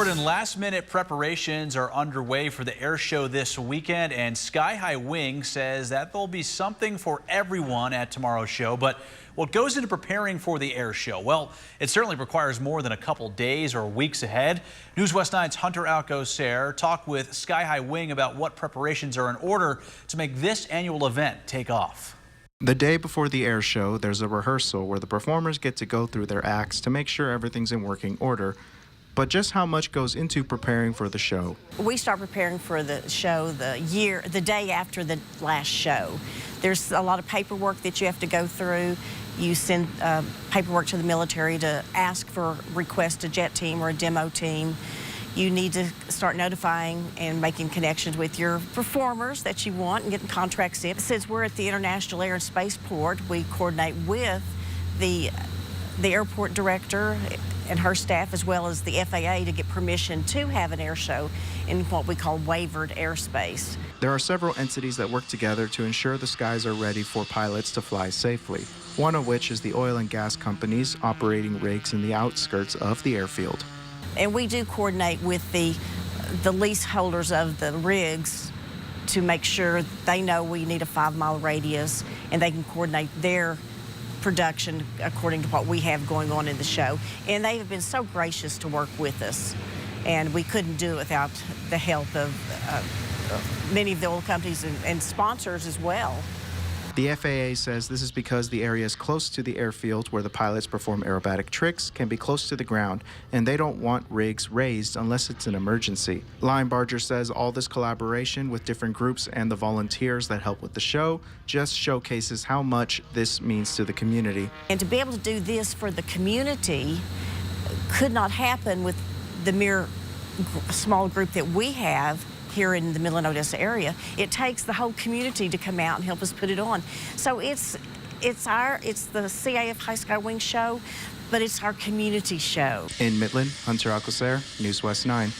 And last-minute preparations are underway for the air show this weekend, and Sky High Wing says that there'll be something for everyone at tomorrow's show. But what goes into preparing for the air show? Well, it certainly requires more than a couple days or weeks ahead. News West 9's Hunter Alcocer talked with Sky High Wing about what preparations are in order to make this annual event take off. The day before the air show, there's a rehearsal where the performers get to go through their acts to make sure everything's in working order. But just how much goes into preparing for the show? We start preparing for the show the day after the last show. There's a lot of paperwork that you have to go through. You send paperwork to the military to ask for request a jet team or a demo team. You need to start notifying and making connections with your performers that you want and getting contracts in. Since we're at the International Air and Spaceport, we coordinate with the airport director and her staff, as well as the FAA, to get permission to have an air show in what we call waivered airspace. There are several entities that work together to ensure the skies are ready for pilots to fly safely, one of which is the oil and gas companies operating rigs in the outskirts of the airfield. And we do coordinate with the leaseholders of the rigs to make sure they know we need a 5-mile radius and they can coordinate their production according to what we have going on in the show. And they have been so gracious to work with us, and we couldn't do it without the help of many of the oil companies and sponsors as well. The FAA says this is because the area is close to the airfield where the pilots perform aerobatic tricks, can be close to the ground, and they don't want rigs raised unless it's an emergency. Line Barger says all this collaboration with different groups and the volunteers that help with the show just showcases how much this means to the community. And to be able to do this for the community could not happen with the mere small group that we have here in the Midland, Odessa area. It takes the whole community to come out and help us put it on. So it's the CAF High Sky Wing show, but it's our community show. In Midland, Hunter Alcocer, News West 9.